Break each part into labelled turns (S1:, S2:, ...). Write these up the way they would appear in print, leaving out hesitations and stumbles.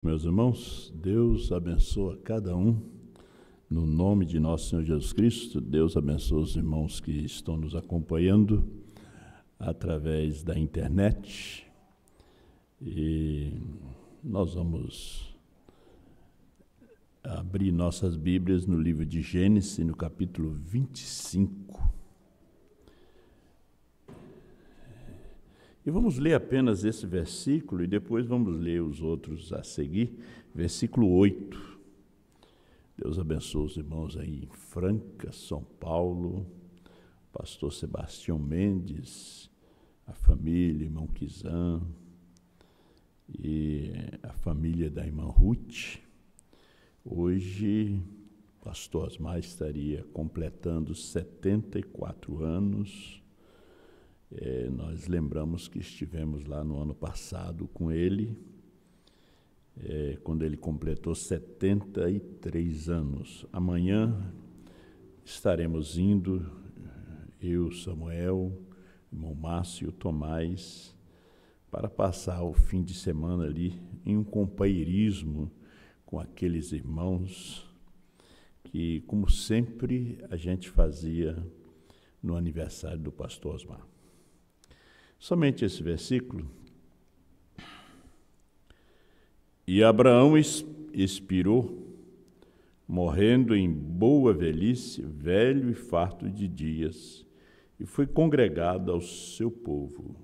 S1: Meus irmãos, Deus abençoa cada um, no nome de nosso Senhor Jesus Cristo. Deus abençoa os irmãos que estão nos acompanhando através da internet. E nós vamos abrir nossas Bíblias no livro de Gênesis, no capítulo 25. E vamos ler apenas esse versículo e depois vamos ler os outros a seguir. Versículo 8. Deus abençoe os irmãos aí em Franca, São Paulo, pastor Sebastião Mendes, a família, irmão Kizan e a família da irmã Ruth. Hoje, o pastor Osmar estaria completando 74 anos. Nós lembramos que estivemos lá no ano passado com ele, quando ele completou 73 anos. Amanhã estaremos indo, eu, Samuel, irmão Márcio e o Tomás, para passar o fim de semana ali em um companheirismo com aqueles irmãos que, como sempre, a gente fazia no aniversário do pastor Osmar. Somente esse versículo. E Abraão expirou, morrendo em boa velhice, velho e farto de dias, e foi congregado ao seu povo.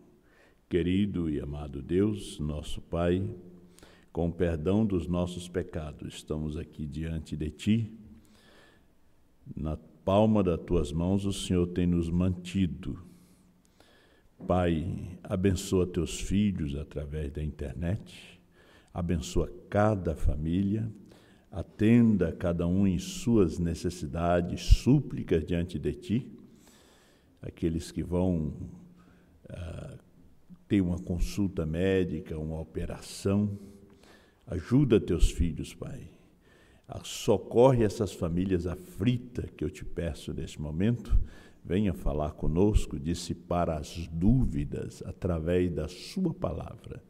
S1: Querido e amado Deus, nosso Pai, com o perdão dos nossos pecados, estamos aqui diante de Ti. Na palma das Tuas mãos o Senhor tem nos mantido. Pai, abençoa Teus filhos através da internet, abençoa cada família, atenda cada um em suas necessidades, súplicas diante de Ti, aqueles que vão ter uma consulta médica, uma operação, ajuda Teus filhos, Pai, socorre essas famílias aflitas que eu Te peço neste momento. Venha falar conosco, dissipar as dúvidas através da sua palavra.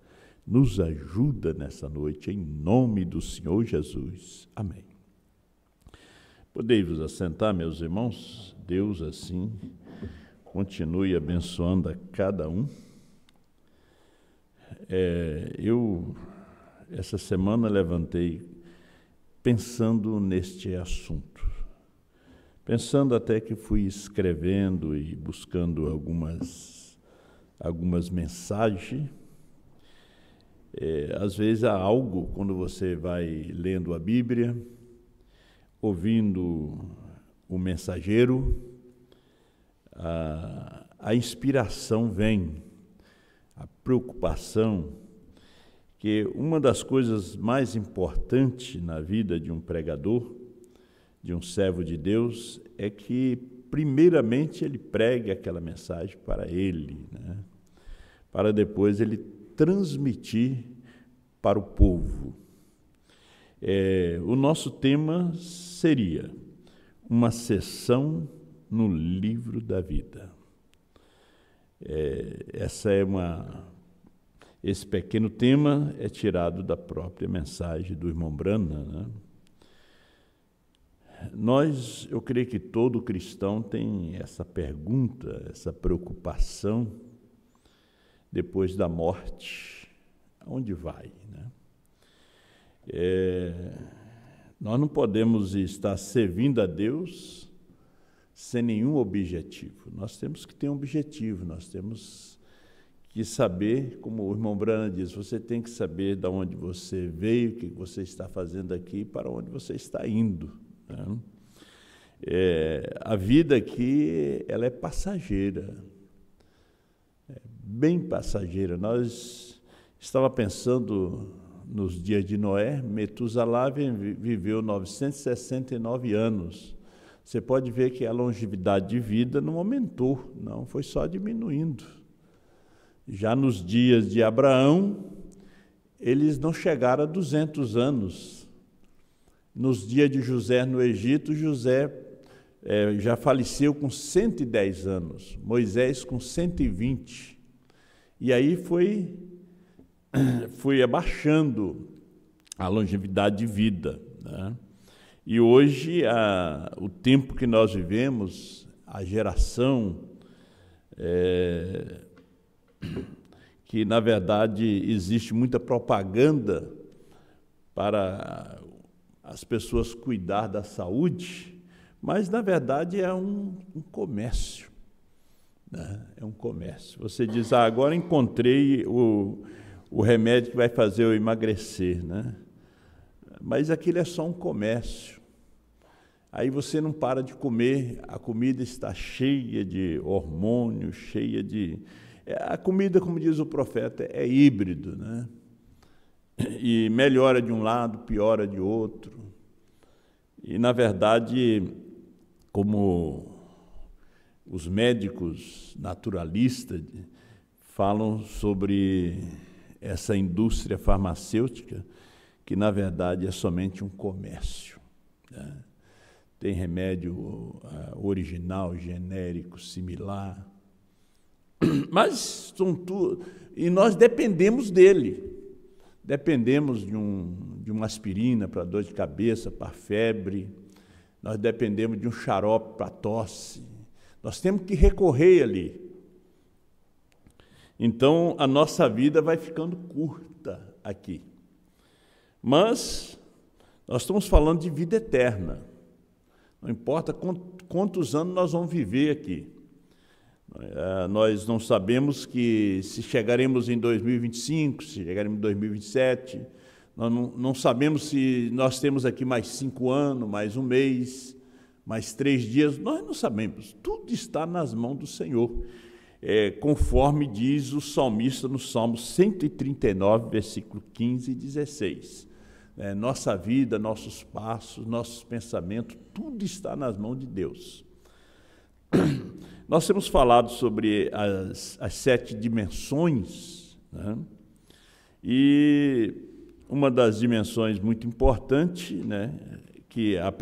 S1: Nos ajuda nessa noite, em nome do Senhor Jesus. Amém. Podeis vos assentar, meus irmãos? Deus, assim, continue abençoando a cada um. Essa semana, levantei pensando neste assunto. Pensando até que fui escrevendo e buscando algumas mensagens. Às vezes há algo, quando você vai lendo a Bíblia, ouvindo o mensageiro, a inspiração vem, a preocupação, que uma das coisas mais importantes na vida de um pregador, de um servo de Deus, é que, primeiramente, ele pregue aquela mensagem para ele, né? Para depois ele transmitir para o povo. O nosso tema seria uma sessão no livro da vida. Esse pequeno tema é tirado da própria mensagem do irmão Brana, né? Eu creio que todo cristão tem essa pergunta, essa preocupação, depois da morte, aonde vai, né? Nós não podemos estar servindo a Deus sem nenhum objetivo. Nós temos que ter um objetivo, nós temos que saber, como o irmão Brana diz, você tem que saber de onde você veio, o que você está fazendo aqui, para onde você está indo. A vida aqui, ela é passageira, bem passageira. Nós estava pensando nos dias de Noé, Metusalá viveu 969 anos. Você pode ver que a longevidade de vida não aumentou, não, foi só diminuindo. Já nos dias de Abraão, eles não chegaram a 200 anos. Nos dias de José no Egito, José já faleceu com 110 anos, Moisés com 120. E aí foi abaixando a longevidade de vida, né? E hoje, o tempo que nós vivemos, a geração, que na verdade existe muita propaganda para as pessoas cuidar da saúde, mas na verdade é um comércio, né? É um comércio. Você diz, agora encontrei o remédio que vai fazer eu emagrecer, né? Mas aquilo é só um comércio. Aí você não para de comer, a comida está cheia de hormônios, cheia de... A comida, como diz o profeta, é híbrido, né? E melhora de um lado, piora de outro. E, na verdade, como os médicos naturalistas falam sobre essa indústria farmacêutica, que, na verdade, é somente um comércio, né? Tem remédio original, genérico, similar, mas e nós dependemos dele. Dependemos de uma aspirina para dor de cabeça, para febre, nós dependemos de um xarope para tosse, nós temos que recorrer ali. Então, a nossa vida vai ficando curta aqui. Mas nós estamos falando de vida eterna. Não importa quantos anos nós vamos viver aqui. Nós não sabemos se chegaremos em 2025, se chegaremos em 2027. Nós não sabemos se nós temos aqui mais 5 anos, mais um mês, mais 3 dias. Nós não sabemos. Tudo está nas mãos do Senhor. Conforme diz o salmista no Salmo 139, versículo 15 e 16. Nossa vida, nossos passos, nossos pensamentos, tudo está nas mãos de Deus. Nós temos falado sobre as 7 dimensões, né? E uma das dimensões muito importante, né, que a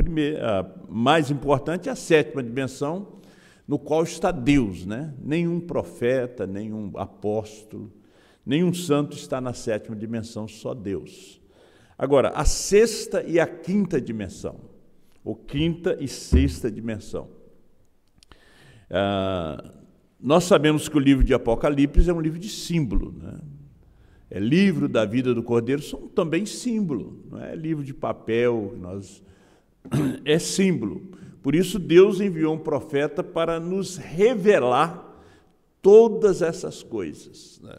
S1: mais importante é a 7ª dimensão, no qual está Deus, né? Nenhum profeta, nenhum apóstolo, nenhum santo está na 7ª dimensão, só Deus. Agora, a 6ª e a 5ª dimensão, ou 5ª e 6ª dimensão. Nós sabemos que o livro de Apocalipse é um livro de símbolo, né? É livro da vida do Cordeiro, são também símbolo, não é livro de papel, é símbolo. Por isso Deus enviou um profeta para nos revelar todas essas coisas, né?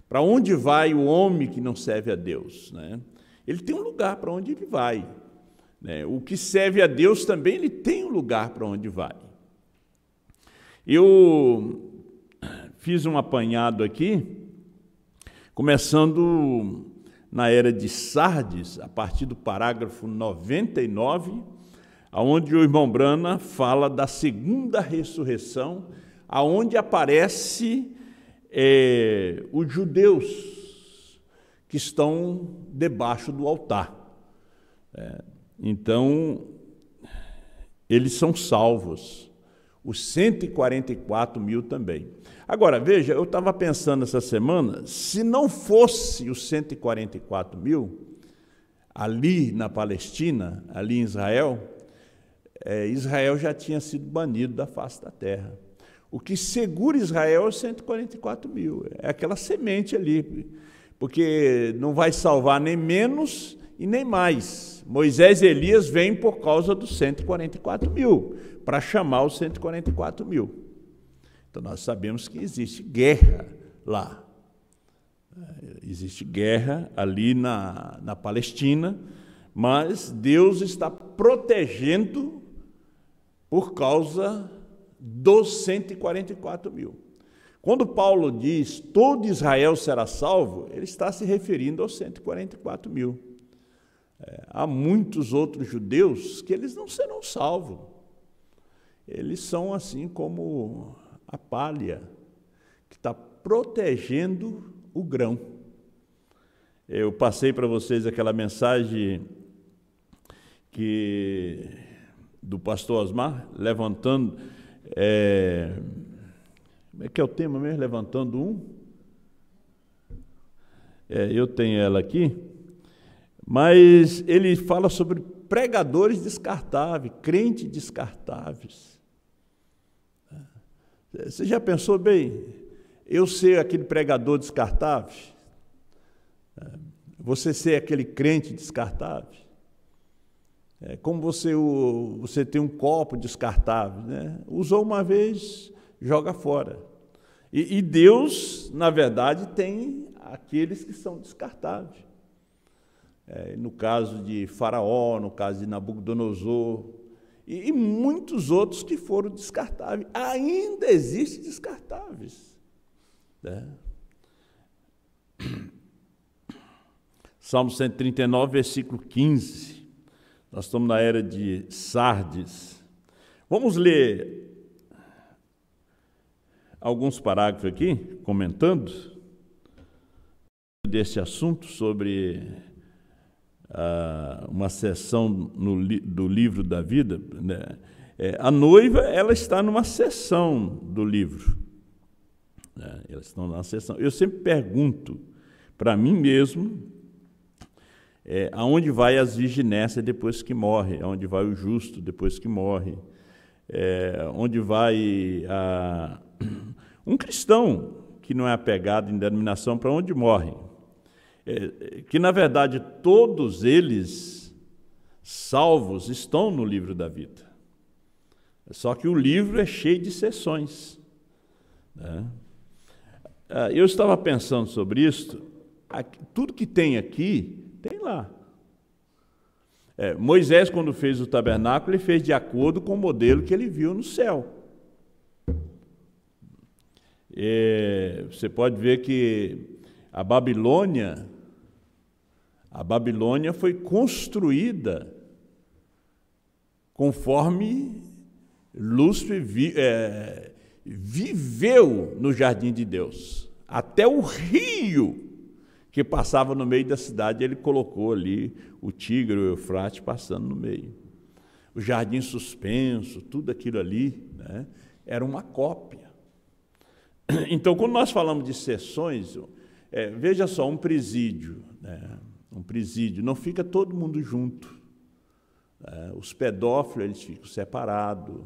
S1: Para onde vai o homem que não serve a Deus, né? Ele tem um lugar para onde ele vai, né? O que serve a Deus também, ele tem um lugar para onde vai. Eu fiz um apanhado aqui, começando na era de Sardes, a partir do parágrafo 99, onde o irmão Brana fala da segunda ressurreição, aonde aparece os judeus que estão debaixo do altar. Então, eles são salvos, os 144 mil também. Agora, veja, eu estava pensando essa semana, se não fosse os 144 mil, ali na Palestina, ali em Israel, Israel já tinha sido banido da face da terra. O que segura Israel é os 144 mil, é aquela semente ali, porque não vai salvar nem menos e nem mais. Moisés e Elias vêm por causa dos 144 mil, para chamar os 144 mil. Então, nós sabemos que existe guerra lá. Existe guerra ali na Palestina, mas Deus está protegendo por causa dos 144 mil. Quando Paulo diz todo Israel será salvo, ele está se referindo aos 144 mil. Há muitos outros judeus que eles não serão salvos. Eles são assim como a palha que está protegendo o grão. Eu passei para vocês aquela mensagem do pastor Osmar, levantando... como é que é o tema mesmo? Levantando um? Eu tenho ela aqui, Mas ele fala sobre pregadores descartáveis, crentes descartáveis. Você já pensou bem, eu ser aquele pregador descartável? Você ser aquele crente descartável? Como você tem um copo descartável, né? Usou uma vez, joga fora. E Deus, na verdade, tem aqueles que são descartáveis. No caso de Faraó, no caso de Nabucodonosor, e muitos outros que foram descartáveis. Ainda existem descartáveis, né? Salmo 139, versículo 15. Nós estamos na era de Sardes. Vamos ler alguns parágrafos aqui, comentando desse assunto sobre uma seção do livro da vida, né? A noiva, ela está numa seção do livro, né? Elas estão numa seção. Eu sempre pergunto para mim mesmo, aonde vai as virginécias depois que morre, aonde vai o justo depois que morre, onde vai um cristão que não é apegado em denominação, para onde morre? Que, na verdade, todos eles, salvos, estão no livro da vida. Só que o livro é cheio de seções, né? Eu estava pensando sobre isso, tudo que tem aqui, tem lá. Moisés, quando fez o tabernáculo, ele fez de acordo com o modelo que ele viu no céu. Você pode ver que a Babilônia foi construída conforme Lúcifer viveu no jardim de Deus. Até o rio que passava no meio da cidade, ele colocou ali o Tigre, o Eufrates passando no meio. O jardim suspenso, tudo aquilo ali, né, era uma cópia. Então, quando nós falamos de seções, veja só, um presídio, né? Um presídio, não fica todo mundo junto. Os pedófilos, eles ficam separados.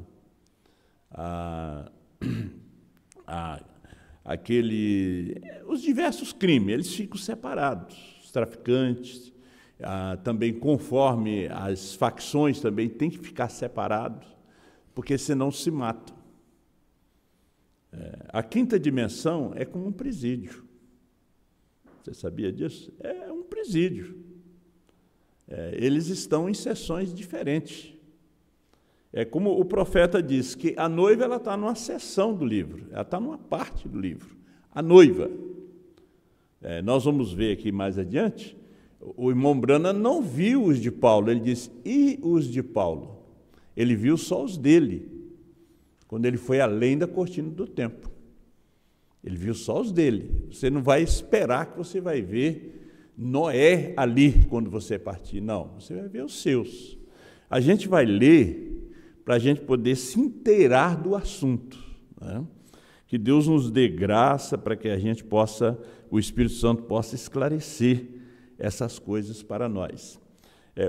S1: Os diversos crimes, eles ficam separados. Os traficantes, também conforme as facções, também tem que ficar separados, porque senão se matam. A quinta dimensão é como um presídio. Você sabia disso? É um presídio. Eles estão em seções diferentes. É como o profeta diz, que a noiva ela está numa seção do livro, ela está numa parte do livro. A noiva. Nós vamos ver aqui mais adiante, o irmão Branham não viu os de Paulo, ele disse, e os de Paulo? Ele viu só os dele, quando ele foi além da cortina do templo. Ele viu só os dele. Você não vai esperar que você vai ver Noé ali quando você partir. Não, você vai ver os seus. A gente vai ler para a gente poder se inteirar do assunto, né? Que Deus nos dê graça para que a gente possa, o Espírito Santo possa esclarecer essas coisas para nós.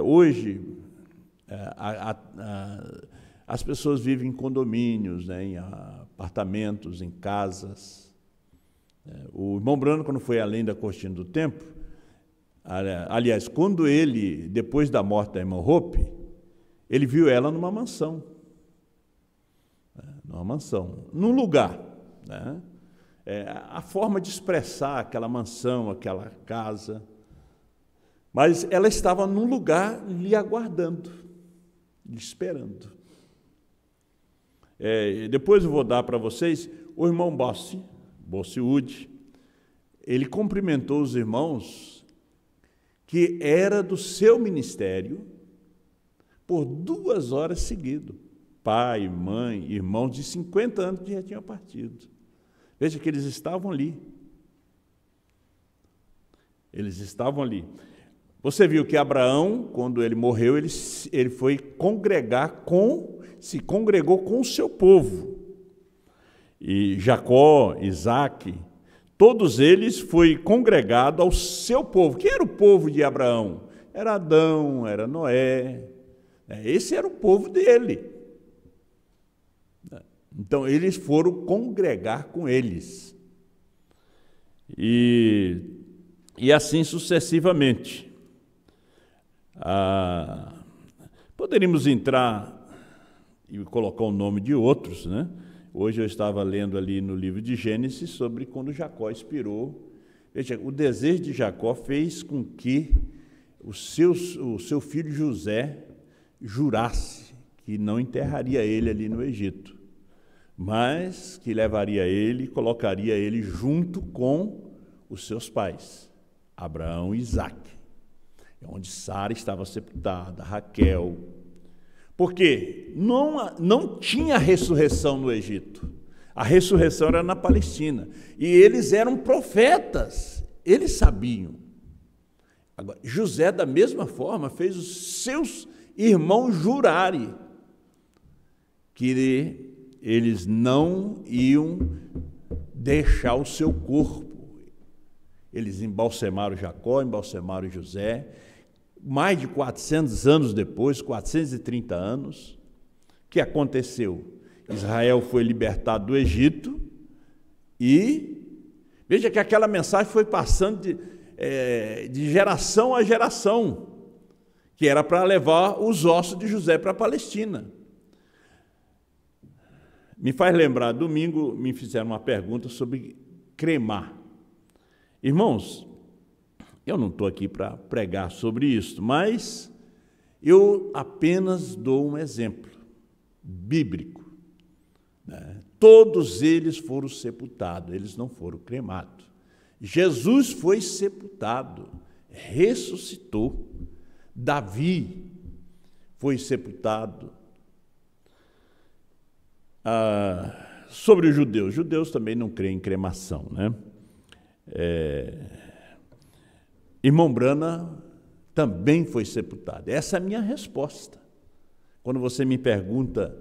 S1: Hoje, as pessoas vivem em condomínios, né, em apartamentos, em casas. O irmão Branham, quando foi além da cortina do templo, aliás, quando ele, depois da morte da irmã Hope, ele viu ela numa mansão. Num lugar, né? A forma de expressar aquela mansão, aquela casa. Mas ela estava num lugar lhe aguardando, lhe esperando. Depois eu vou dar para vocês, o irmão Bossi-Wood, ele cumprimentou os irmãos que era do seu ministério por 2 horas seguidas. Pai, mãe, irmãos de 50 anos que já tinham partido. Veja que eles estavam ali. Eles estavam ali. Você viu que Abraão, quando ele morreu, ele foi se congregou com o seu povo. E Jacó, Isaac, todos eles foi congregado ao seu povo. Quem era o povo de Abraão? era Adão, era Noé. Esse era o povo dele. Então, eles foram congregar com eles. E assim sucessivamente. Poderíamos entrar e colocar o nome de outros, né? Hoje eu estava lendo ali no livro de Gênesis sobre quando Jacó expirou. Veja, o desejo de Jacó fez com que o seu filho José jurasse que não enterraria ele ali no Egito, mas que levaria ele e colocaria ele junto com os seus pais, Abraão e Isaque, onde Sara estava sepultada, Raquel. Porque não tinha ressurreição no Egito. A ressurreição era na Palestina. E eles eram profetas, eles sabiam. Agora, José, da mesma forma, fez os seus irmãos jurarem que eles não iam deixar o seu corpo. Eles embalsamaram Jacó, embalsamaram José. Mais de 400 anos depois, 430 anos, o que aconteceu? Israel foi libertado do Egito e veja que aquela mensagem foi passando de geração a geração, que era para levar os ossos de José para a Palestina. Me faz lembrar, domingo me fizeram uma pergunta sobre cremar. Irmãos, eu não estou aqui para pregar sobre isso, mas eu apenas dou um exemplo bíblico. Todos eles foram sepultados, eles não foram cremados. Jesus foi sepultado, ressuscitou. Davi foi sepultado. Sobre os judeus também não creem em cremação, né? Irmão Brana também foi sepultado. Essa é a minha resposta. Quando você me pergunta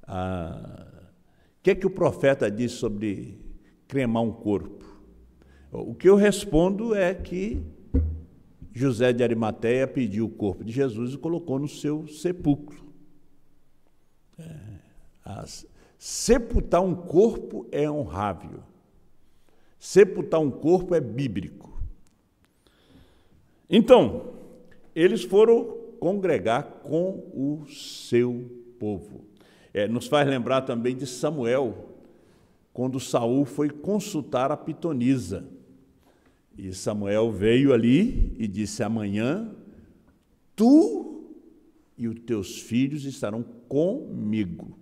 S1: o que é que o profeta diz sobre cremar um corpo, o que eu respondo é que José de Arimateia pediu o corpo de Jesus e colocou no seu sepulcro. Sepultar um corpo é honrável. Sepultar um corpo é bíblico. Então, eles foram congregar com o seu povo. Nos faz lembrar também de Samuel, quando Saul foi consultar a pitonisa. E Samuel veio ali e disse: amanhã tu e os teus filhos estarão comigo.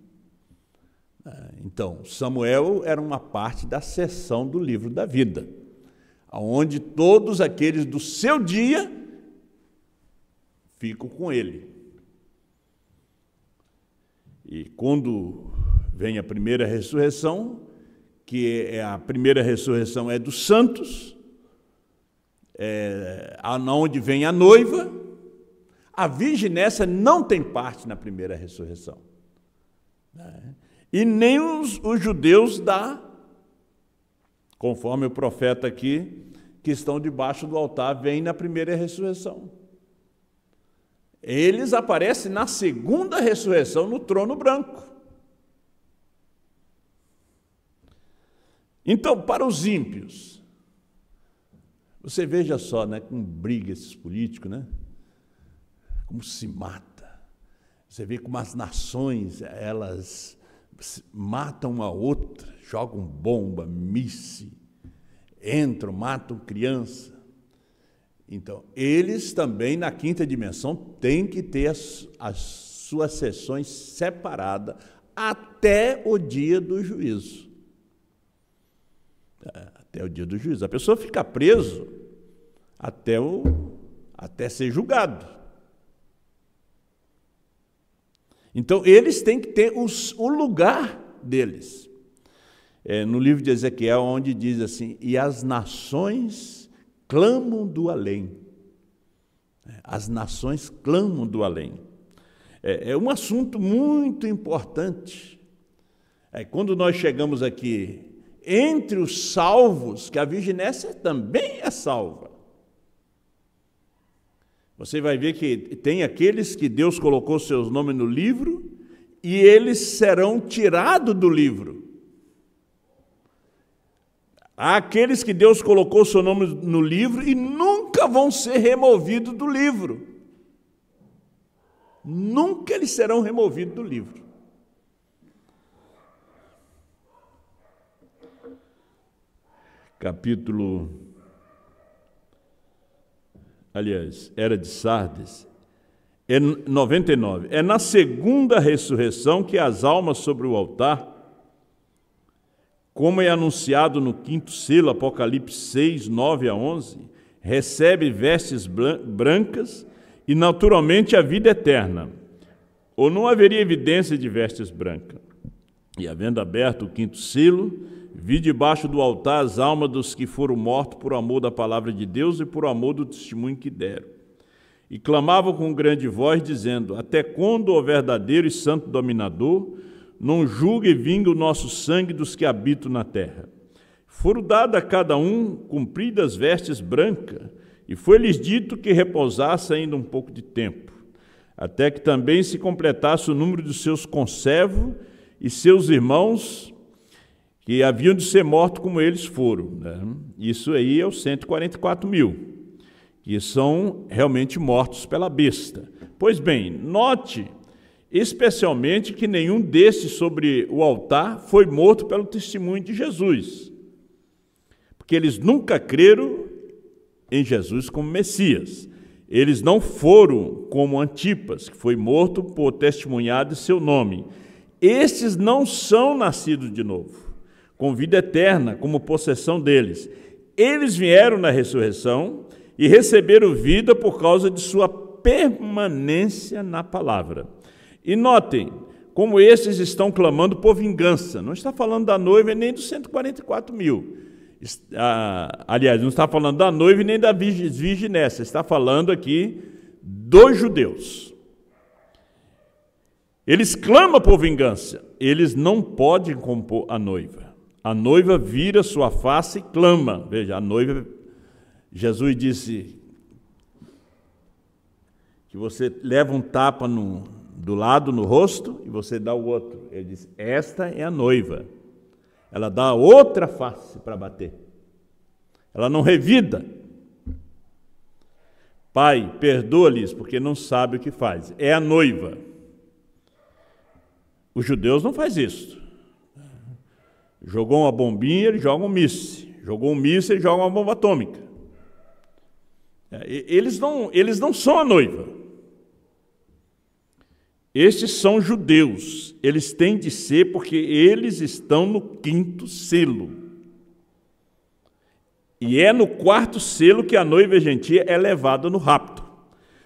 S1: Então, Samuel era uma parte da seção do livro da vida, onde todos aqueles do seu dia ficam com ele. E quando vem a primeira ressurreição, a primeira ressurreição é dos santos, onde vem a noiva, a virgem nessa não tem parte na primeira ressurreição. E nem os judeus conforme o profeta aqui, que estão debaixo do altar, vêm na primeira ressurreição. Eles aparecem na segunda ressurreição no trono branco. Então, para os ímpios, você veja só, né, como briga esses políticos, né? Como se mata. Você vê como as nações, elas matam uma outra, jogam bomba, míssil, entram, matam criança. Então, eles também, na quinta dimensão, têm que ter as suas sessões separadas até o dia do juízo. Até o dia do juízo. A pessoa fica preso até ser julgado. Então, eles têm que ter o lugar deles. No livro de Ezequiel, onde diz assim: e as nações clamam do além. As nações clamam do além. É um assunto muito importante. Quando nós chegamos aqui, entre os salvos, que a virgem Nécia também é salva. Você vai ver que tem aqueles que Deus colocou seus nomes no livro e eles serão tirados do livro. Há aqueles que Deus colocou seu nome no livro e nunca vão ser removidos do livro. Nunca eles serão removidos do livro. Era de Sardes, 99. É na segunda ressurreição que as almas sobre o altar, como é anunciado no 5º selo, Apocalipse 6, 9 a 11, recebe vestes brancas e, naturalmente, a vida eterna. Ou não haveria evidência de vestes brancas. E, havendo aberto o 5º selo, vi debaixo do altar as almas dos que foram mortos por amor da palavra de Deus e por amor do testemunho que deram. E clamavam com grande voz, dizendo: até quando, ó verdadeiro e santo dominador, não julga e vinga o nosso sangue dos que habitam na terra? Foram dadas a cada um compridas vestes brancas, e foi-lhes dito que repousasse ainda um pouco de tempo, até que também se completasse o número dos seus conservos e seus irmãos, que haviam de ser mortos como eles foram, né? Isso aí é os 144 mil, que são realmente mortos pela besta. Pois bem, note especialmente que nenhum desses sobre o altar foi morto pelo testemunho de Jesus, porque eles nunca creram em Jesus como Messias. Eles não foram como Antipas, que foi morto por testemunhar de seu nome. Estes não são nascidos de novo, com vida eterna como possessão deles. Eles vieram na ressurreição e receberam vida por causa de sua permanência na palavra. E notem como esses estão clamando por vingança. Não está falando da noiva nem dos 144 mil. Aliás, não está falando da noiva nem da virgem nessa. Está falando aqui dos judeus. Eles clamam por vingança. Eles não podem compor a noiva. A noiva vira sua face e clama. Veja, a noiva... Jesus disse que você leva um tapa do lado no rosto e você dá o outro. Ele diz: esta é a noiva. Ela dá outra face para bater. Ela não revida. Pai, perdoa-lhes, porque não sabe o que faz. É a noiva. Os judeus não fazem isso. Jogou uma bombinha, eles jogam um míssil. Jogou um míssil, eles jogam uma bomba atômica. Eles não são a noiva. Estes são judeus, eles têm de ser porque eles estão no 5º selo. E é no 4º selo que a noiva gentia é levada no rapto.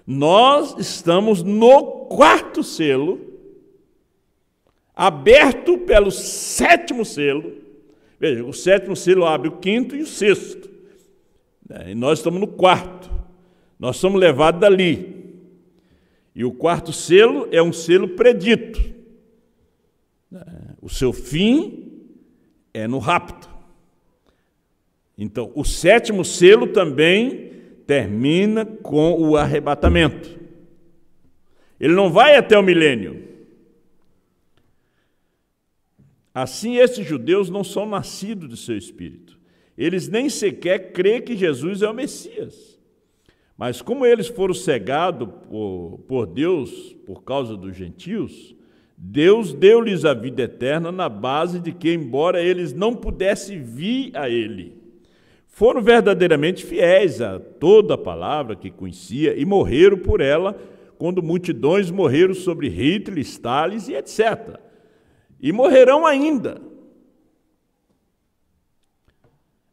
S1: Nós estamos no 4º selo, aberto pelo 7º selo. Veja, o 7º selo abre o 5º e o 6º. E nós estamos no 4º. Nós somos levados dali. E o 4º selo é um selo predito. O seu fim é no rapto. Então, o 7º selo também termina com o arrebatamento. Ele não vai até o milênio. Assim, esses judeus não são nascidos do seu espírito. Eles nem sequer creem que Jesus é o Messias. Mas como eles foram cegados por Deus por causa dos gentios, Deus deu-lhes a vida eterna na base de que, embora eles não pudessem vir a Ele, foram verdadeiramente fiéis a toda a palavra que conhecia e morreram por ela, quando multidões morreram sobre Hitler, Stalin e etc. E morrerão ainda.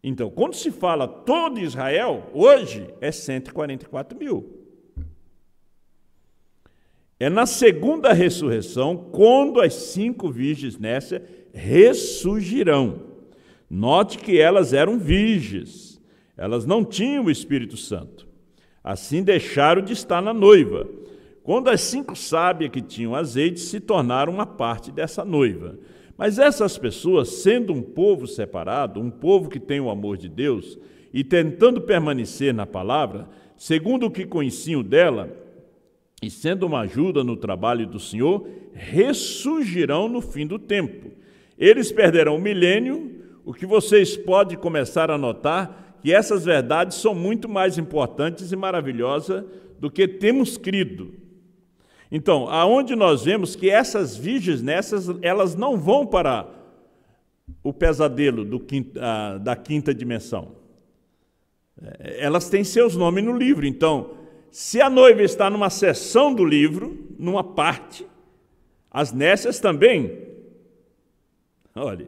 S1: Então, quando se fala todo Israel, hoje é 144 mil. É na segunda ressurreição, quando as 5 virgens nessa ressurgirão. Note que elas eram virgens, elas não tinham o Espírito Santo. Assim deixaram de estar na noiva. Quando as 5 sábias que tinham azeite se tornaram uma parte dessa noiva. Mas essas pessoas, sendo um povo separado, um povo que tem o amor de Deus, e tentando permanecer na palavra, segundo o que conheciam dela, e sendo uma ajuda no trabalho do Senhor, ressurgirão no fim do tempo. Eles perderão o milênio. O que vocês podem começar a notar, que essas verdades são muito mais importantes e maravilhosas do que temos crido. Então, aonde nós vemos que essas virgens, elas não vão para o pesadelo da quinta dimensão. Elas têm seus nomes no livro. Então, se a noiva está numa seção do livro, numa parte, as nécias também. Olha,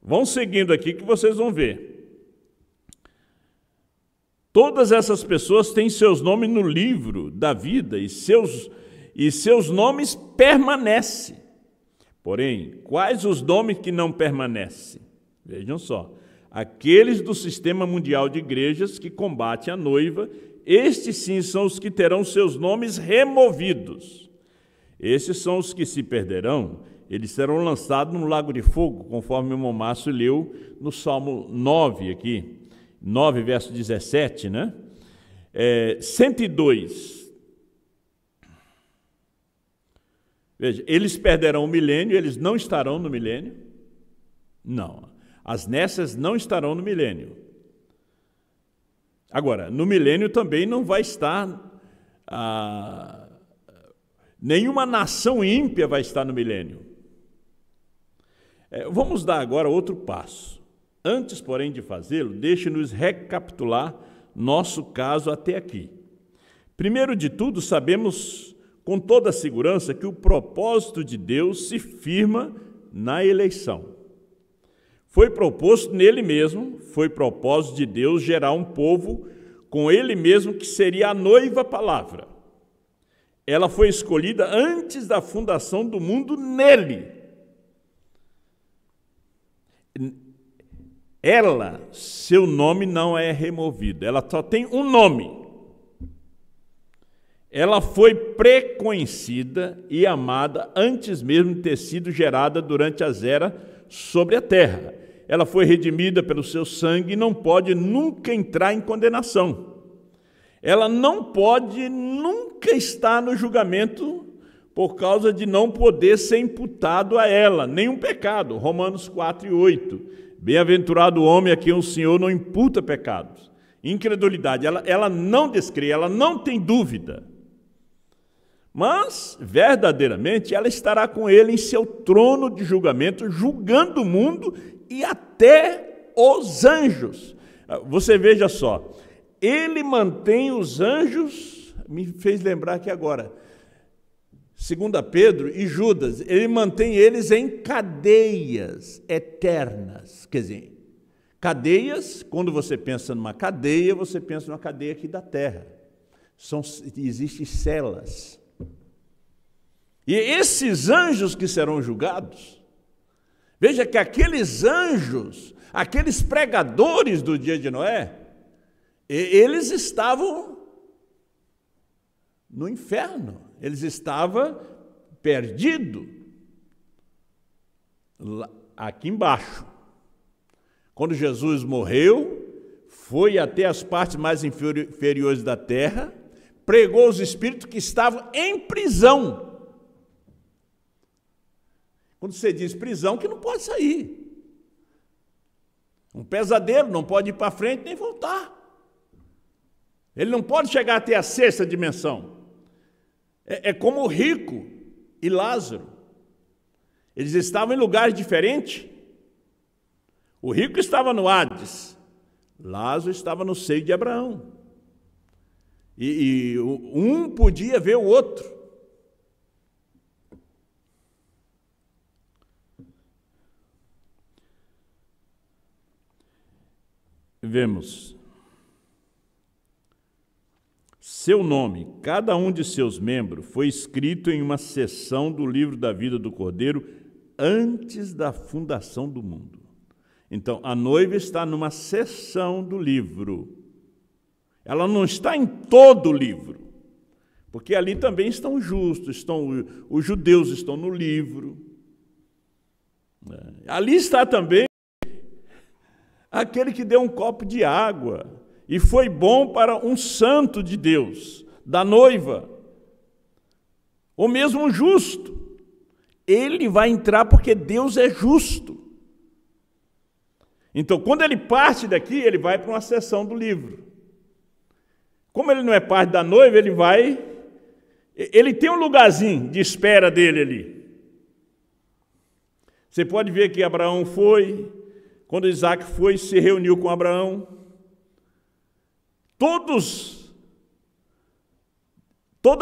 S1: vão seguindo aqui que vocês vão ver. Todas essas pessoas têm seus nomes no livro da vida e seus nomes permanecem. Porém, quais os nomes que não permanecem? Vejam só. Aqueles do sistema mundial de igrejas que combatem a noiva, estes sim são os que terão seus nomes removidos. Esses são os que se perderão. Eles serão lançados no lago de fogo, conforme o irmão Márcio leu no Salmo 9 aqui, 9, verso 17, né? 102. Veja, eles perderão o milênio, eles não estarão no milênio. Não, as nécias não estarão no milênio. Agora, no milênio também não vai estar, nenhuma nação ímpia vai estar no milênio. Vamos dar agora outro passo. Antes, porém, de fazê-lo, deixe-nos recapitular nosso caso até aqui. Primeiro de tudo, sabemos com toda a segurança que o propósito de Deus se firma na eleição. Foi proposto nele mesmo, foi propósito de Deus gerar um povo com ele mesmo que seria a noiva palavra. Ela foi escolhida antes da fundação do mundo nele. Ela, seu nome não é removido, ela só tem um nome. Ela foi preconhecida e amada antes mesmo de ter sido gerada durante as eras sobre a terra. Ela foi redimida pelo seu sangue e não pode nunca entrar em condenação. Ela não pode nunca estar no julgamento por causa de não poder ser imputado a ela nenhum pecado. Romanos 4 e 8. Bem-aventurado o homem a quem o Senhor não imputa pecados. Incredulidade, ela não descrê, ela não tem dúvida. Mas, verdadeiramente, ela estará com ele em seu trono de julgamento, julgando o mundo e até os anjos. Você veja só, ele mantém os anjos, me fez lembrar aqui agora, 2 Pedro e Judas, ele mantém eles em cadeias eternas. Quer dizer, cadeias, quando você pensa numa cadeia, você pensa numa cadeia aqui da terra. Existem celas. E esses anjos que serão julgados, veja que aqueles anjos, aqueles pregadores do dia de Noé, eles estavam no inferno, eles estavam perdidos aqui embaixo. Quando Jesus morreu, foi até as partes mais inferiores da terra, pregou os espíritos que estavam em prisão. Quando você diz prisão, que não pode sair. Um pesadelo, não pode ir para frente nem voltar. Ele não pode chegar até a sexta dimensão. É como o rico e Lázaro. Eles estavam em lugares diferentes. O rico estava no Hades. Lázaro estava no seio de Abraão. E um podia ver o outro. Vemos. Seu nome, cada um de seus membros, foi escrito em uma seção do livro da vida do Cordeiro antes da fundação do mundo. Então, a noiva está numa seção do livro. Ela não está em todo o livro, porque ali também estão os justos, os judeus estão no livro. Ali está também aquele que deu um copo de água e foi bom para um santo de Deus, da noiva, ou mesmo um justo. Ele vai entrar porque Deus é justo. Então, quando ele parte daqui, ele vai para uma seção do livro. Como ele não é parte da noiva, ele tem um lugarzinho de espera dele ali. Você pode ver que Abraão foi, quando Isaac foi, se reuniu com Abraão. Toda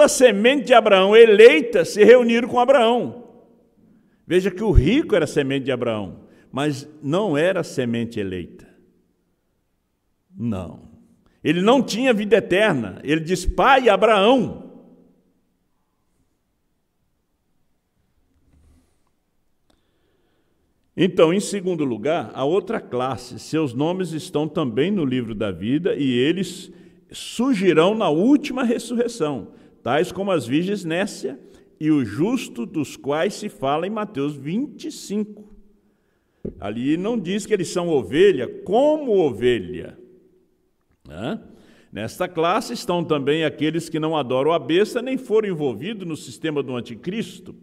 S1: a semente de Abraão eleita se reuniram com Abraão. Veja que o rico era semente de Abraão, mas não era semente eleita. Não. Ele não tinha vida eterna. Ele diz, pai Abraão. Então, em segundo lugar, a outra classe, seus nomes estão também no livro da vida e eles surgirão na última ressurreição, tais como as virgens Nécia e o justo, dos quais se fala em Mateus 25. Ali não diz que eles são ovelha como ovelha. Nesta classe estão também aqueles que não adoram a besta nem foram envolvidos no sistema do anticristo,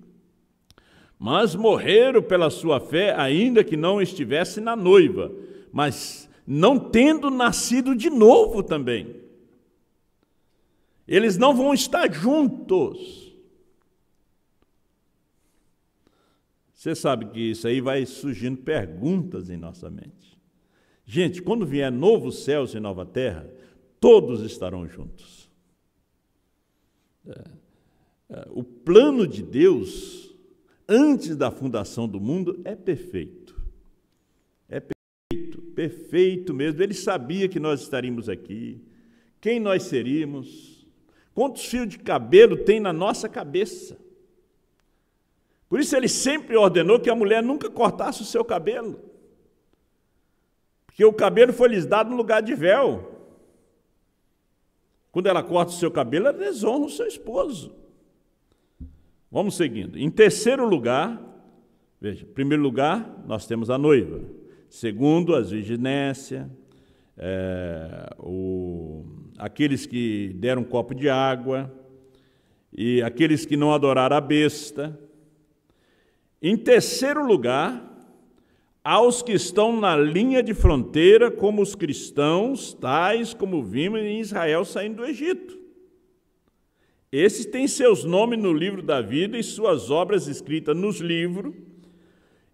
S1: mas morreram pela sua fé, ainda que não estivesse na noiva, mas não tendo nascido de novo também. Eles não vão estar juntos. Você sabe que isso aí vai surgindo perguntas em nossa mente. Gente, quando vier novos céus e nova terra, todos estarão juntos. O plano de Deus, antes da fundação do mundo, é perfeito. É perfeito, perfeito mesmo. Ele sabia que nós estaríamos aqui, quem nós seríamos, quantos fios de cabelo tem na nossa cabeça. Por isso ele sempre ordenou que a mulher nunca cortasse o seu cabelo, porque o cabelo foi lhes dado no lugar de véu. Quando ela corta o seu cabelo, ela desonra o seu esposo. Vamos seguindo. Em terceiro lugar, veja, em primeiro lugar, nós temos a noiva. Segundo, as virgens Nécia, aqueles que deram um copo de água, e aqueles que não adoraram a besta. Em terceiro lugar, aos que estão na linha de fronteira, como os cristãos, tais como vimos em Israel saindo do Egito. Esses têm seus nomes no livro da vida e suas obras escritas nos livros.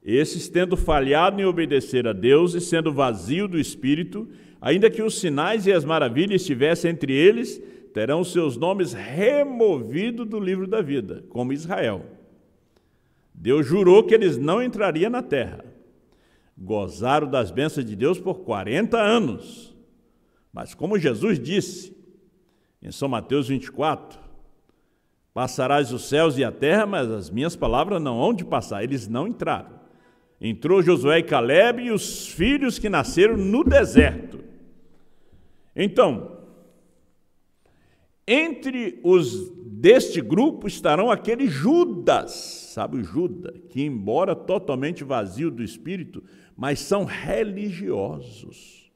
S1: Esses, tendo falhado em obedecer a Deus e sendo vazio do Espírito, ainda que os sinais e as maravilhas estivessem entre eles, terão seus nomes removidos do livro da vida, como Israel. Deus jurou que eles não entrariam na terra. Gozaram das bênçãos de Deus por 40 anos. Mas como Jesus disse, em São Mateus 24, passarás os céus e a terra, mas as minhas palavras não hão de passar. Eles não entraram. Entrou Josué e Calebe e os filhos que nasceram no deserto. Então, entre os deste grupo estarão aqueles Judas, sabe o Judas, que embora totalmente vazio do Espírito, mas são religiosos.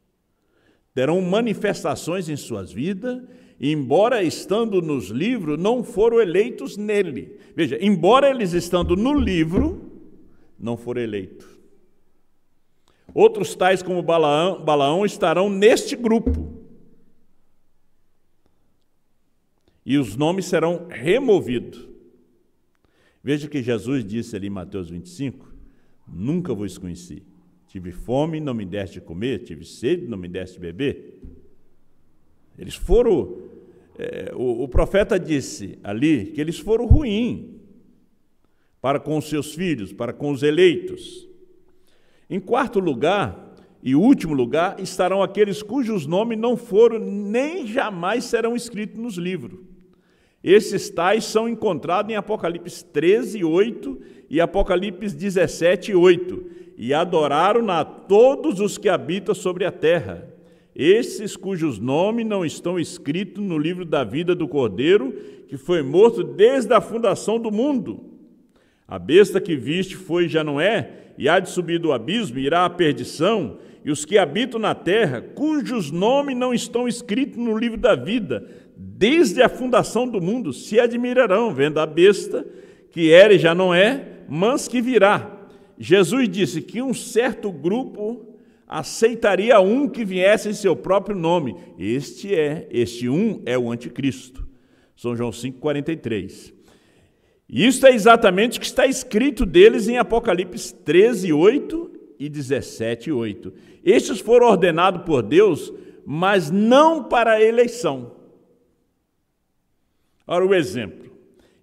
S1: Terão manifestações em suas vidas, e embora estando nos livros, não foram eleitos nele. Veja, embora eles estando no livro, não foram eleitos. Outros tais como Balaão estarão neste grupo. E os nomes serão removidos. Veja que Jesus disse ali em Mateus 25, nunca vos conheci. Tive fome, não me deste de comer, tive sede, não me deste de beber. Eles foram, o profeta disse ali que eles foram ruins para com os seus filhos, para com os eleitos. Em quarto lugar e último lugar estarão aqueles cujos nomes não foram nem jamais serão escritos nos livros. Esses tais são encontrados em Apocalipse 13, 8 e Apocalipse 17, 8. E adoraram a todos os que habitam sobre a terra. Esses cujos nomes não estão escritos no livro da vida do Cordeiro, que foi morto desde a fundação do mundo. A besta que viste foi e já não é, e há de subir do abismo, irá à perdição, e os que habitam na terra, cujos nomes não estão escritos no livro da vida, desde a fundação do mundo, se admirarão, vendo a besta, que era e já não é, mas que virá. Jesus disse que um certo grupo aceitaria um que viesse em seu próprio nome. Este um é o anticristo. São João 5,43. E isso é exatamente o que está escrito deles em Apocalipse 13:8 e 17:8. Estes foram ordenados por Deus, mas não para a eleição. Ora, o exemplo.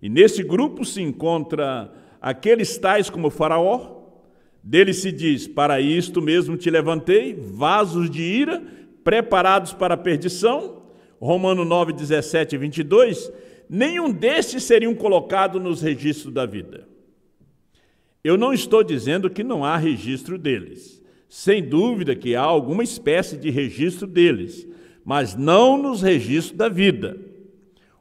S1: E nesse grupo se encontra aqueles tais como Faraó. Dele se diz: para isto mesmo te levantei, vasos de ira, preparados para a perdição. Romanos 9, 17 e 22. Nenhum destes seriam colocados nos registros da vida. Eu não estou dizendo que não há registro deles. Sem dúvida que há alguma espécie de registro deles, mas não nos registros da vida.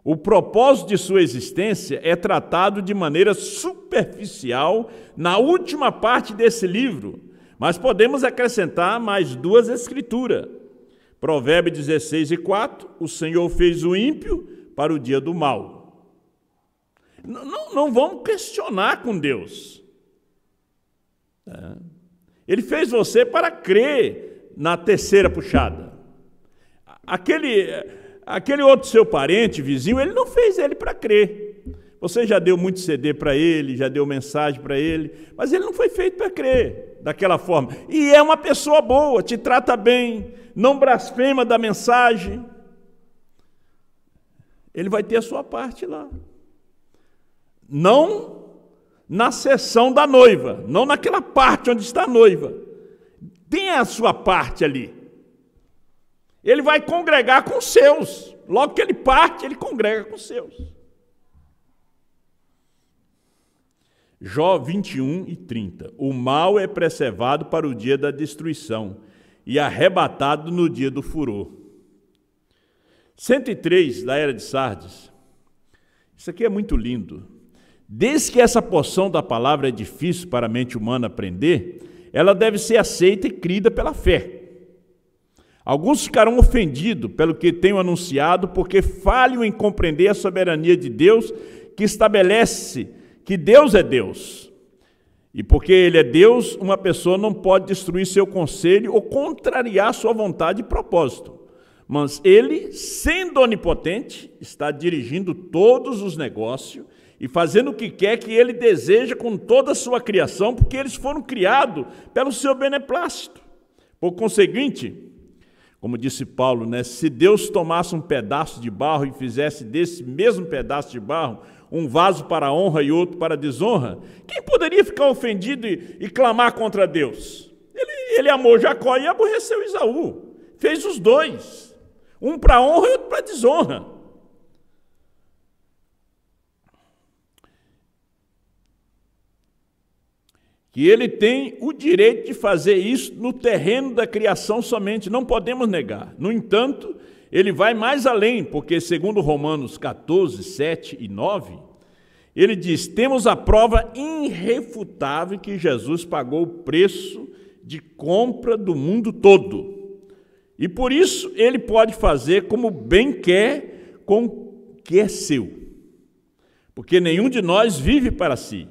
S1: O propósito de sua existência é tratado de maneira superficial na última parte desse livro, mas podemos acrescentar mais duas escrituras. Provérbios 16:4, o Senhor fez o ímpio para o dia do mal. Não vamos questionar com Deus. Ele fez você para crer na terceira puxada. Aquele outro seu parente, vizinho, ele não fez ele para crer. Você já deu muito CD para ele, já deu mensagem para ele, mas ele não foi feito para crer daquela forma. E é uma pessoa boa, te trata bem, não blasfema da mensagem. Ele vai ter a sua parte lá. Não na sessão da noiva, não naquela parte onde está a noiva. Tem a sua parte ali. Ele vai congregar com os seus. Logo que ele parte, ele congrega com os seus. Jó 21:30. O mal é preservado para o dia da destruição e arrebatado no dia do furor. 103 da Era de Sardes. Isso aqui é muito lindo. Desde que essa porção da palavra é difícil para a mente humana aprender, ela deve ser aceita e crida pela fé. Alguns ficarão ofendidos pelo que tenho anunciado, porque falham em compreender a soberania de Deus, que estabelece que Deus é Deus. E porque Ele é Deus, uma pessoa não pode destruir seu conselho ou contrariar sua vontade e propósito. Mas Ele, sendo onipotente, está dirigindo todos os negócios e fazendo o que quer que Ele deseja com toda a sua criação, porque eles foram criados pelo seu beneplácito. Por conseguinte, como disse Paulo, se Deus tomasse um pedaço de barro e fizesse desse mesmo pedaço de barro um vaso para a honra e outro para a desonra, quem poderia ficar ofendido e clamar contra Deus? Ele amou Jacó e aborreceu Esaú. Fez os dois, um para a honra e outro para a desonra. Que ele tem o direito de fazer isso no terreno da criação somente, não podemos negar. No entanto, ele vai mais além, porque segundo Romanos 14, 7 e 9, ele diz: temos a prova irrefutável que Jesus pagou o preço de compra do mundo todo. E por isso ele pode fazer como bem quer com o que é seu. Porque nenhum de nós vive para si.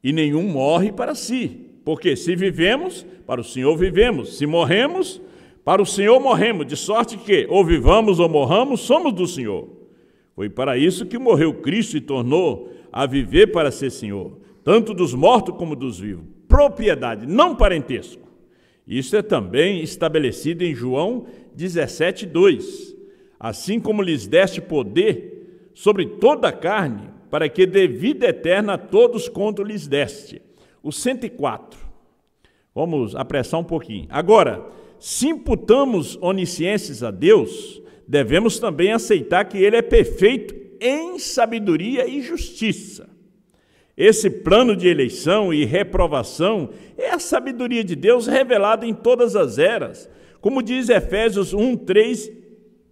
S1: E nenhum morre para si, porque se vivemos, para o Senhor vivemos, se morremos, para o Senhor morremos, de sorte que, ou vivamos ou morramos, somos do Senhor. Foi para isso que morreu Cristo e tornou a viver para ser Senhor, tanto dos mortos como dos vivos. Propriedade, não parentesco. Isso é também estabelecido em João 17:2. Assim como lhes deste poder sobre toda a carne, para que dê vida eterna a todos quanto lhes deste. O 104. Vamos apressar um pouquinho. Agora, se imputamos onisciências a Deus, devemos também aceitar que Ele é perfeito em sabedoria e justiça. Esse plano de eleição e reprovação é a sabedoria de Deus revelada em todas as eras. Como diz Efésios 1, 3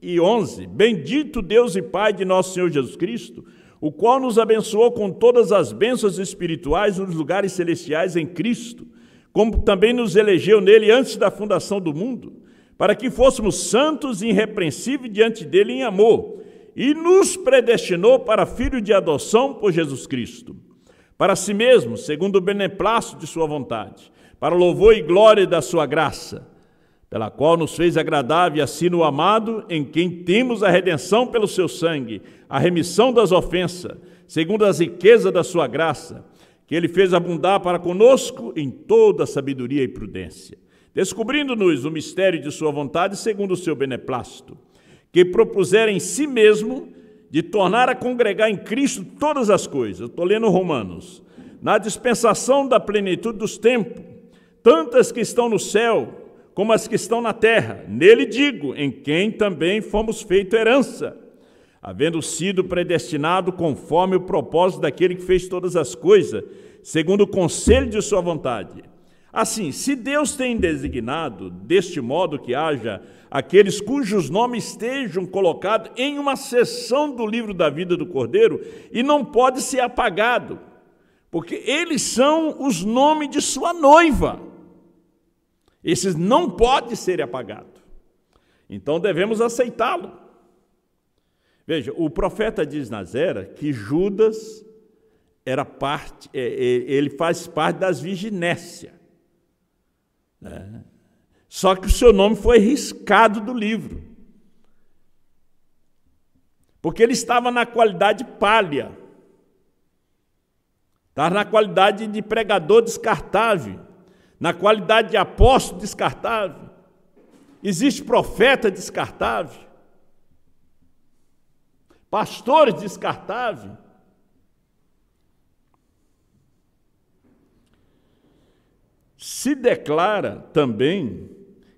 S1: e 11. Bendito Deus e Pai de nosso Senhor Jesus Cristo, o qual nos abençoou com todas as bênçãos espirituais nos lugares celestiais em Cristo, como também nos elegeu nele antes da fundação do mundo, para que fôssemos santos e irrepreensíveis diante dele em amor, e nos predestinou para filho de adoção por Jesus Cristo, para si mesmo, segundo o beneplácito de sua vontade, para louvor e glória da sua graça, pela qual nos fez agradável e assim no amado, em quem temos a redenção pelo seu sangue, a remissão das ofensas, segundo as riquezas da sua graça, que ele fez abundar para conosco em toda sabedoria e prudência, descobrindo-nos o mistério de sua vontade segundo o seu beneplácito, que propusera em si mesmo de tornar a congregar em Cristo todas as coisas. Estou lendo Romanos. Na dispensação da plenitude dos tempos, tantas que estão no céu, como as que estão na terra. Nele digo, em quem também fomos feito herança, havendo sido predestinado conforme o propósito daquele que fez todas as coisas, segundo o conselho de sua vontade. Assim, se Deus tem designado deste modo que haja aqueles cujos nomes estejam colocados em uma seção do livro da vida do Cordeiro, e não pode ser apagado, porque eles são os nomes de sua noiva. Esses não podem ser apagados. Então devemos aceitá-lo. Veja, o profeta diz na Zera que Judas era parte, ele faz parte das virginécias. Só que o seu nome foi riscado do livro, porque ele estava na qualidade palha, estava na qualidade de pregador descartável, na qualidade de apóstolo descartável. Existe profeta descartável, pastores descartáveis. Se declara também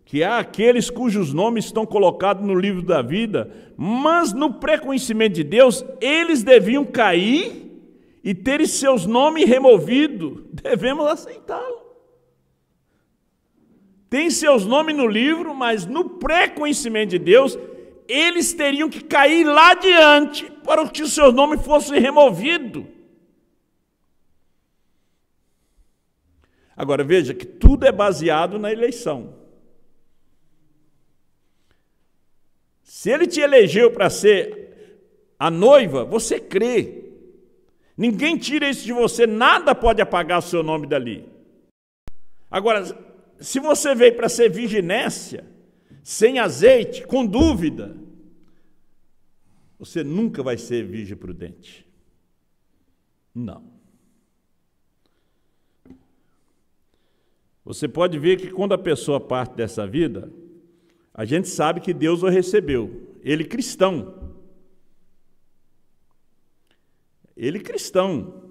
S1: que há aqueles cujos nomes estão colocados no livro da vida, mas no pré-conhecimento de Deus, eles deviam cair e terem seus nomes removidos. Devemos aceitá-lo. Tem seus nomes no livro, mas no pré-conhecimento de Deus, eles teriam que cair lá adiante para que os seus nomes fossem removidos. Agora, veja que tudo é baseado na eleição. Se ele te elegeu para ser a noiva, você crê. Ninguém tira isso de você, nada pode apagar o seu nome dali. Agora, se você veio para ser virginécia, sem azeite, com dúvida, você nunca vai ser virgem prudente. Não. Você pode ver que quando a pessoa parte dessa vida, a gente sabe que Deus o recebeu. Ele cristão. Ele cristão.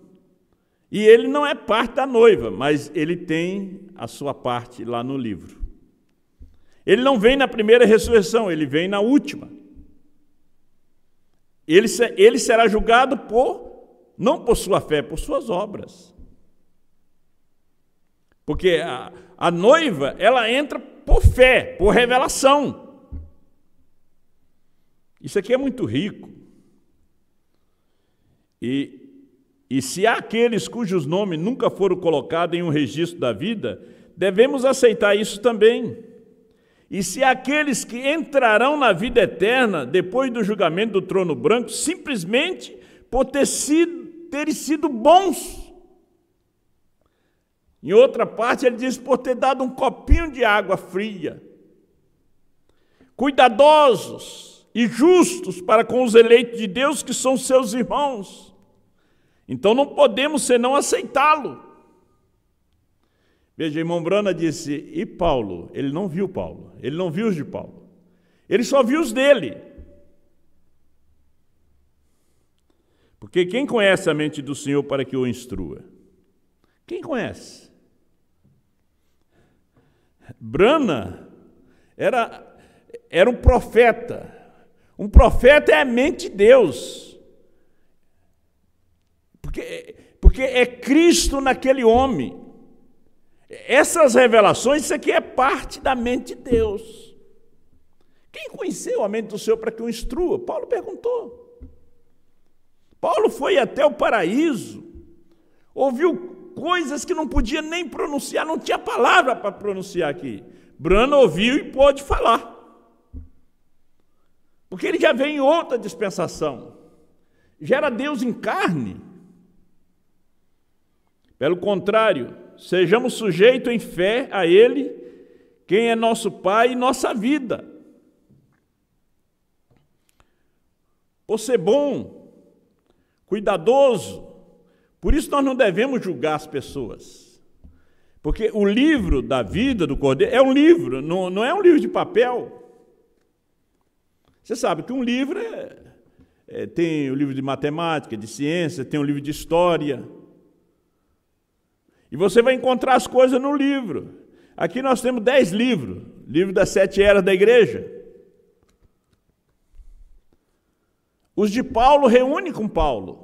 S1: E ele não é parte da noiva, mas ele tem a sua parte lá no livro. Ele não vem na primeira ressurreição, ele vem na última. Ele será julgado não por sua fé, por suas obras. Porque a noiva, ela entra por fé, por revelação. Isso aqui é muito rico. E se há aqueles cujos nomes nunca foram colocados em um registro da vida, devemos aceitar isso também. E se há aqueles que entrarão na vida eterna depois do julgamento do trono branco, simplesmente por terem sido bons. Em outra parte, ele diz, por ter dado um copinho de água fria, cuidadosos e justos para com os eleitos de Deus, que são seus irmãos. Então não podemos senão aceitá-lo. Veja, irmão Brana disse, e Paulo? Ele não viu Paulo, ele não viu os de Paulo, ele só viu os dele. Porque quem conhece a mente do Senhor para que o instrua? Quem conhece? Brana era um profeta. Um profeta é a mente de Deus. Porque é Cristo naquele homem. Essas revelações, isso aqui é parte da mente de Deus. Quem conheceu a mente do Senhor para que o instrua? Paulo perguntou. Paulo foi até o paraíso, ouviu coisas que não podia nem pronunciar, não tinha palavra para pronunciar aqui. Brana ouviu e pôde falar. Porque ele já vem em outra dispensação. Já era Deus em carne. Pelo contrário, sejamos sujeitos em fé a Ele, quem é nosso Pai e nossa vida. Por ser bom, cuidadoso, por isso nós não devemos julgar as pessoas. Porque o livro da vida do Cordeiro é um livro, não é um livro de papel. Você sabe que um livro tem o livro de matemática, de ciência, tem o livro de história. E você vai encontrar as coisas no livro. Aqui nós temos 10 livros. Livro das 7 eras da igreja. Os de Paulo reúne com Paulo.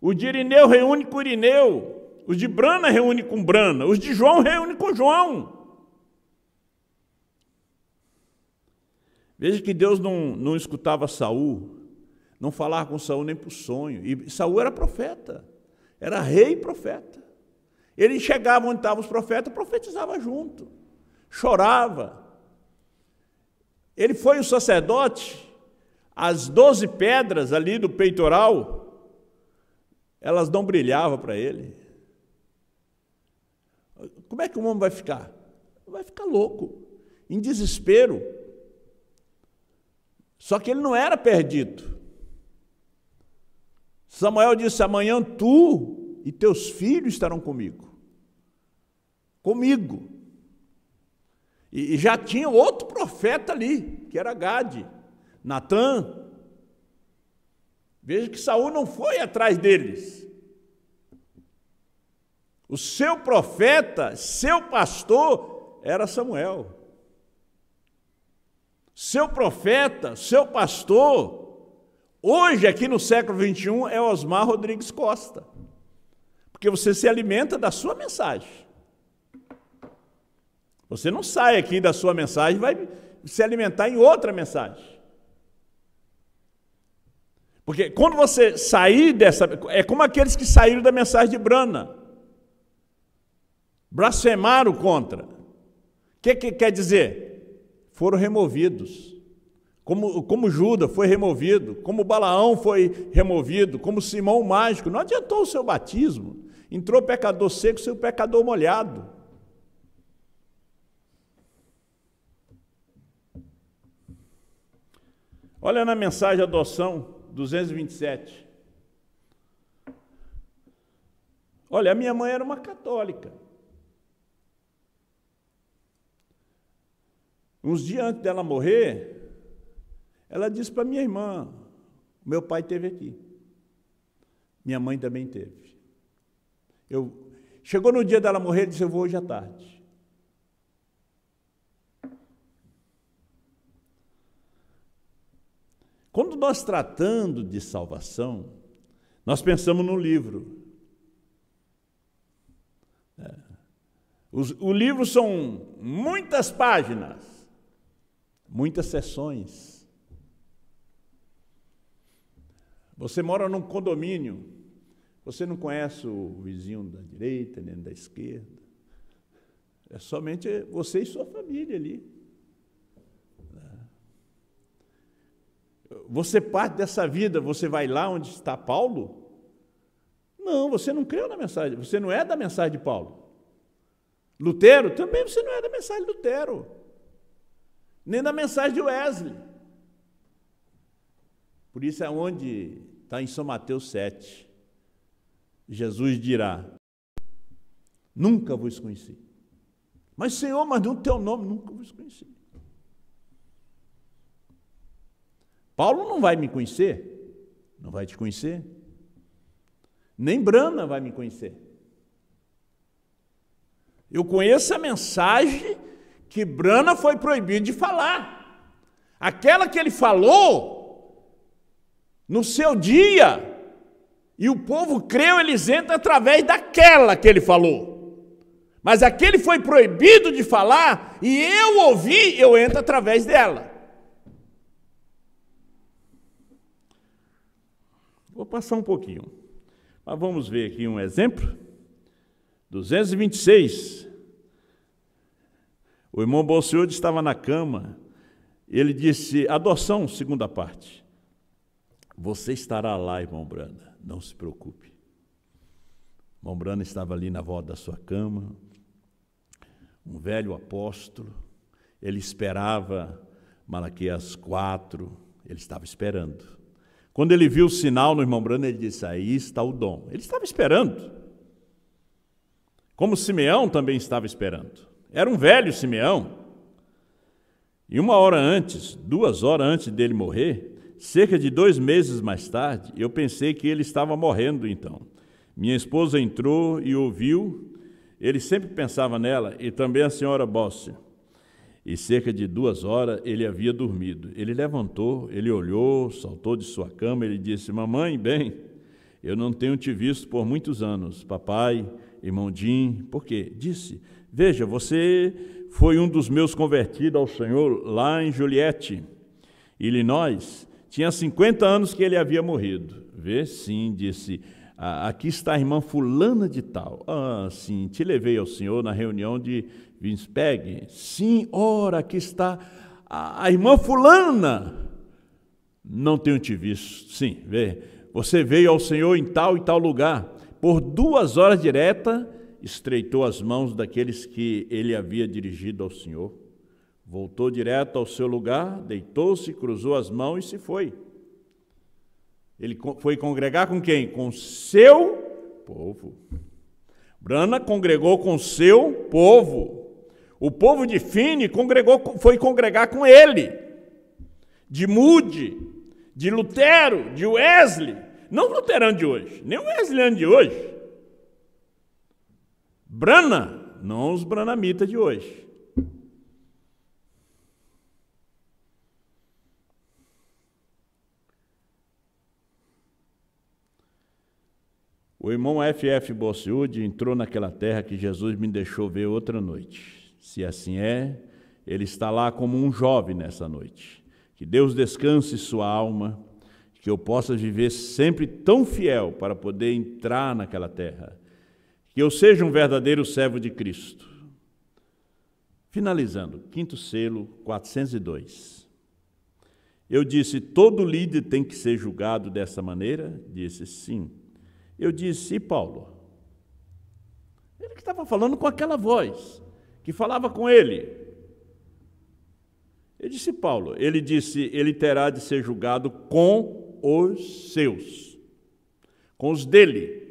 S1: Os de Irineu reúne com Irineu. Os de Brana reúne com Brana. Os de João reúne com João. Veja que Deus não escutava Saul, não falava com Saul nem por sonho. E Saul era profeta, era rei e profeta. Ele chegava onde estavam os profetas, profetizava junto, chorava. Ele foi o sacerdote, as 12 pedras ali do peitoral, elas não brilhavam para ele. Como é que o homem vai ficar? Vai ficar louco, em desespero. Só que ele não era perdido. Samuel disse: amanhã tu e teus filhos estarão comigo. Comigo. E já tinha outro profeta ali, que era Gade, Natã. Veja que Saul não foi atrás deles. O seu profeta, seu pastor, era Samuel. Seu profeta, seu pastor, hoje aqui no século XXI é Osmar Rodrigues Costa. Porque você se alimenta da sua mensagem. Você não sai aqui da sua mensagem e vai se alimentar em outra mensagem. Porque quando você sair dessa... É como aqueles que saíram da mensagem de Brana. Blasfemaram contra. O que quer dizer? Foram removidos, como Judas foi removido, como Balaão foi removido, como Simão o mágico. Não adiantou o seu batismo, entrou pecador seco, seu pecador molhado. Olha na mensagem de adoção 227. Olha, a minha mãe era uma católica. Uns dias antes dela morrer, ela disse para minha irmã: meu pai esteve aqui. Minha mãe também teve. Chegou no dia dela morrer, ele disse: eu vou hoje à tarde. Quando nós tratando de salvação, nós pensamos no livro. O livro são muitas páginas, muitas seções. Você mora num condomínio, você não conhece o vizinho da direita, nem da esquerda. É somente você e sua família ali. Você parte dessa vida, você vai lá onde está Paulo? Não, você não creu na mensagem, você não é da mensagem de Paulo. Lutero, também você não é da mensagem de Lutero. Nem da mensagem de Wesley. Por isso é onde está em São Mateus 7. Jesus dirá: nunca vos conheci. Mas Senhor, mas no teu nome nunca vos conheci. Paulo não vai me conhecer, não vai te conhecer. Nem Brana vai me conhecer. Eu conheço a mensagem que Brana foi proibido de falar. Aquela que ele falou no seu dia, e o povo creu, eles entram através daquela que ele falou. Mas aquele foi proibido de falar, e eu ouvi, eu entro através dela. Vou passar um pouquinho. Mas vamos ver aqui um exemplo. 226. O irmão Bolseude estava na cama. Ele disse, adoção, segunda parte. Você estará lá, irmão Brana, não se preocupe. O irmão Brana estava ali na volta da sua cama, um velho apóstolo. Ele esperava Malaquias 4, ele estava esperando. Quando ele viu o sinal no irmão Brana, ele disse, aí está o dom. Ele estava esperando. Como Simeão também estava esperando. Era um velho Simeão. E 1 hora antes, 2 horas antes dele morrer, cerca de 2 meses mais tarde, eu pensei que ele estava morrendo então. Minha esposa entrou e ouviu, ele sempre pensava nela, e também a senhora Bossi. E cerca de 2 horas ele havia dormido. Ele levantou, ele olhou, saltou de sua cama, ele disse, mamãe, bem, eu não tenho te visto por muitos anos. Papai, irmão Jim, por quê? Disse, veja, você foi um dos meus convertidos ao Senhor lá em Joliette, Illinois. Tinha 50 anos que ele havia morrido. Vê, sim, disse, aqui está a irmã fulana de tal. Ah, sim, te levei ao Senhor na reunião de Winnipeg. Sim, ora, aqui está a irmã fulana. Não tenho te visto. Sim, vê, você veio ao Senhor em tal e tal lugar. Por 2 horas direta, estreitou as mãos daqueles que ele havia dirigido ao Senhor. Voltou direto ao seu lugar, deitou-se, cruzou as mãos e se foi. Ele foi congregar com quem? Com seu povo. Brana congregou com seu povo. O povo de Finney foi congregar com ele. De Moody, de Lutero, de Wesley. Não o luterano de hoje, nem o wesleyano de hoje. Brana, não os branamitas de hoje. O irmão F.F. Bolseude entrou naquela terra que Jesus me deixou ver outra noite. Se assim é, ele está lá como um jovem nessa noite. Que Deus descanse sua alma, que eu possa viver sempre tão fiel para poder entrar naquela terra. Que eu seja um verdadeiro servo de Cristo. Finalizando, 5º selo, 402. Eu disse, todo líder tem que ser julgado dessa maneira? Disse, sim. Eu disse, e Paulo? Ele que estava falando com aquela voz, que falava com ele. Eu disse, Paulo, ele disse, ele terá de ser julgado com os seus, com os dele.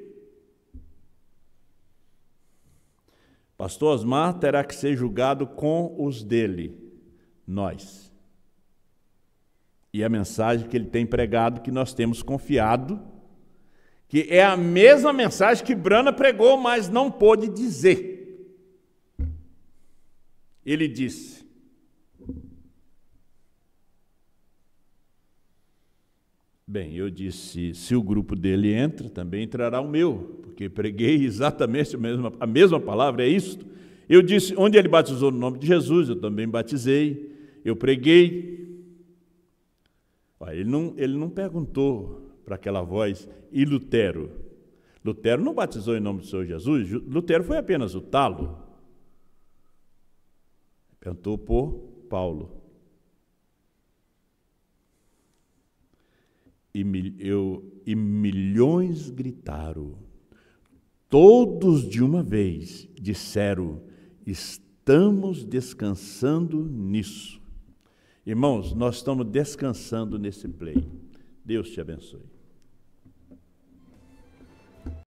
S1: Pastor Osmar terá que ser julgado com os dele, nós. E a mensagem que ele tem pregado, que nós temos confiado, que é a mesma mensagem que Brana pregou, mas não pôde dizer. Ele disse, bem, eu disse, se o grupo dele entra, também entrará o meu, porque preguei exatamente a mesma palavra, é isto. Eu disse, onde ele batizou no nome de Jesus, eu também batizei, eu preguei. Ele não perguntou para aquela voz, e Lutero? Lutero não batizou em nome do Senhor Jesus, Lutero foi apenas o talo. Perguntou por Paulo. E milhões gritaram, todos de uma vez disseram, estamos descansando nisso. Irmãos, nós estamos descansando nesse play. Deus te abençoe.